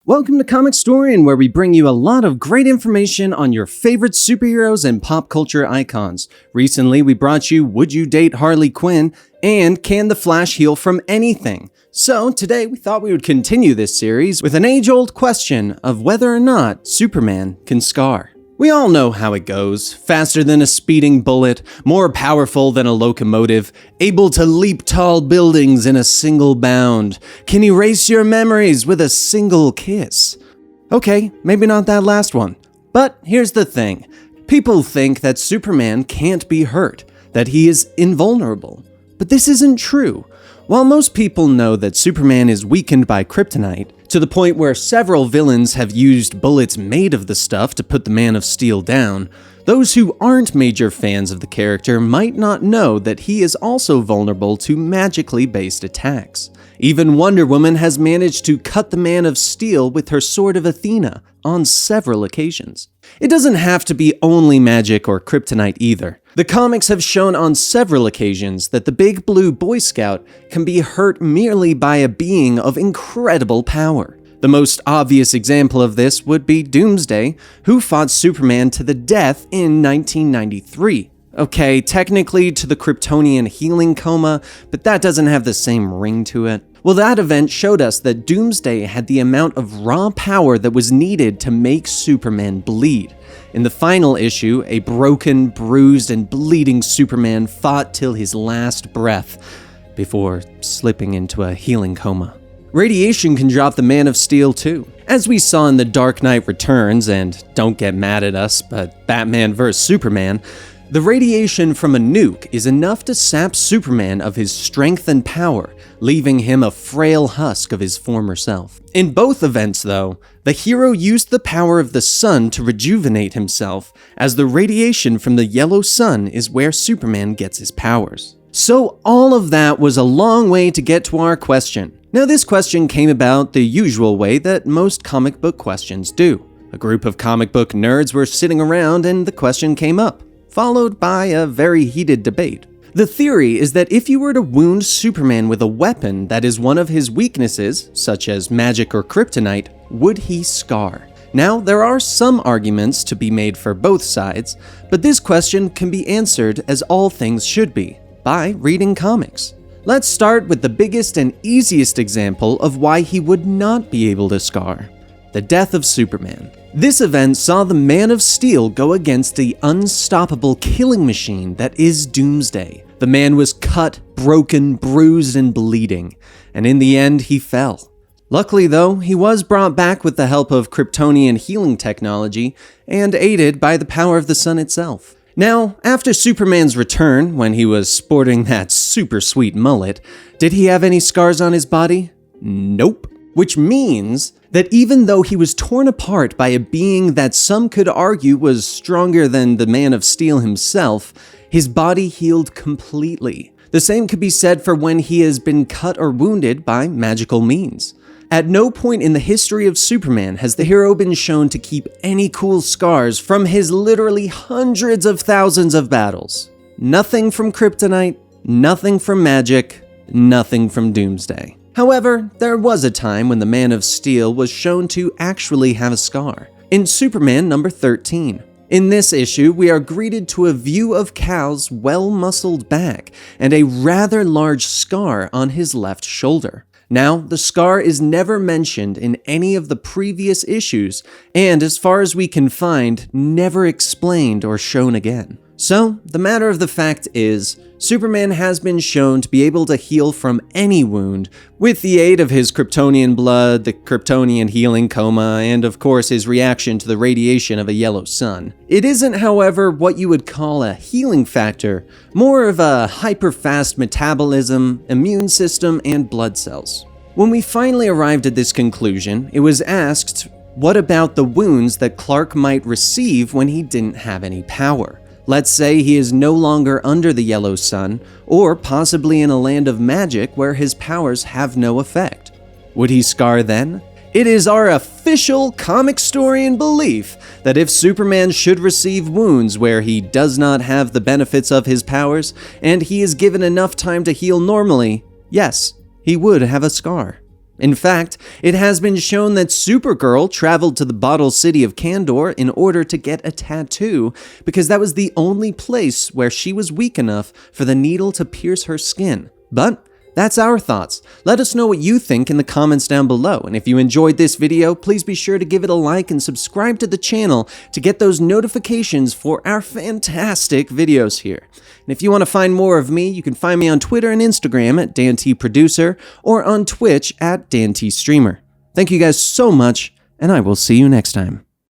Welcome to Comicstorian, where we bring you a lot of great information on your favorite superheroes and pop culture icons. Recently, we brought you Would You Date Harley Quinn and Can the Flash Heal from Anything? So today we thought we would continue this series with an age-old question of whether or not Superman can scar. We all know how it goes. Faster than a speeding bullet, more powerful than a locomotive, able to leap tall buildings in a single bound, can erase your memories with a single kiss. Okay, maybe not that last one. But here's the thing. People think that Superman can't be hurt, that he is invulnerable. But this isn't true. While most people know that Superman is weakened by kryptonite, to the point where several villains have used bullets made of the stuff to put the Man of Steel down, those who aren't major fans of the character might not know that he is also vulnerable to magically based attacks. Even Wonder Woman has managed to cut the Man of Steel with her Sword of Athena on several occasions. It doesn't have to be only magic or kryptonite either. The comics have shown on several occasions that the Big Blue Boy Scout can be hurt merely by a being of incredible power. The most obvious example of this would be Doomsday, who fought Superman to the death in 1993. Okay, technically to the Kryptonian healing coma, but that doesn't have the same ring to it. Well, that event showed us that Doomsday had the amount of raw power that was needed to make Superman bleed. In the final issue, a broken, bruised, and bleeding Superman fought till his last breath before slipping into a healing coma. Radiation can drop the Man of Steel too. As we saw in The Dark Knight Returns, and don't get mad at us, but Batman vs. Superman, the radiation from a nuke is enough to sap Superman of his strength and power, leaving him a frail husk of his former self. In both events, though, the hero used the power of the sun to rejuvenate himself, as the radiation from the yellow sun is where Superman gets his powers. So all of that was a long way to get to our question. Now, this question came about the usual way that most comic book questions do. A group of comic book nerds were sitting around and the question came up, followed by a very heated debate. The theory is that if you were to wound Superman with a weapon that is one of his weaknesses, such as magic or kryptonite, would he scar? Now, there are some arguments to be made for both sides, but this question can be answered as all things should be, by reading comics. Let's start with the biggest and easiest example of why he would not be able to scar: the death of Superman. This event saw the Man of Steel go against the unstoppable killing machine that is Doomsday. The man was cut, broken, bruised, and bleeding, and in the end he fell. Luckily though, he was brought back with the help of Kryptonian healing technology and aided by the power of the sun itself. Now, after Superman's return, when he was sporting that super sweet mullet, did he have any scars on his body? Nope. Which means that even though he was torn apart by a being that some could argue was stronger than the Man of Steel himself, his body healed completely. The same could be said for when he has been cut or wounded by magical means. At no point in the history of Superman has the hero been shown to keep any cool scars from his literally hundreds of thousands of battles. Nothing from kryptonite, nothing from magic, nothing from Doomsday. However, there was a time when the Man of Steel was shown to actually have a scar, in Superman number 13. In this issue, we are greeted to a view of Kal's well-muscled back and a rather large scar on his left shoulder. Now, the scar is never mentioned in any of the previous issues, and as far as we can find, never explained or shown again. So, the matter of the fact is, Superman has been shown to be able to heal from any wound with the aid of his Kryptonian blood, the Kryptonian healing coma, and of course his reaction to the radiation of a yellow sun. It isn't, however, what you would call a healing factor, more of a hyper-fast metabolism, immune system, and blood cells. When we finally arrived at this conclusion, it was asked, what about the wounds that Clark might receive when he didn't have any power? Let's say he is no longer under the yellow sun, or possibly in a land of magic where his powers have no effect. Would he scar then? It is our official Comicstorian belief that if Superman should receive wounds where he does not have the benefits of his powers, and he is given enough time to heal normally, yes, he would have a scar. In fact, it has been shown that Supergirl traveled to the bottle city of Kandor in order to get a tattoo, because that was the only place where she was weak enough for the needle to pierce her skin. But that's our thoughts. Let us know what you think in the comments down below, and if you enjoyed this video, please be sure to give it a like and subscribe to the channel to get those notifications for our fantastic videos here. And if you want to find more of me, you can find me on Twitter and Instagram at DanTProducer or on Twitch at DanTStreamer. Thank you guys so much, and I will see you next time.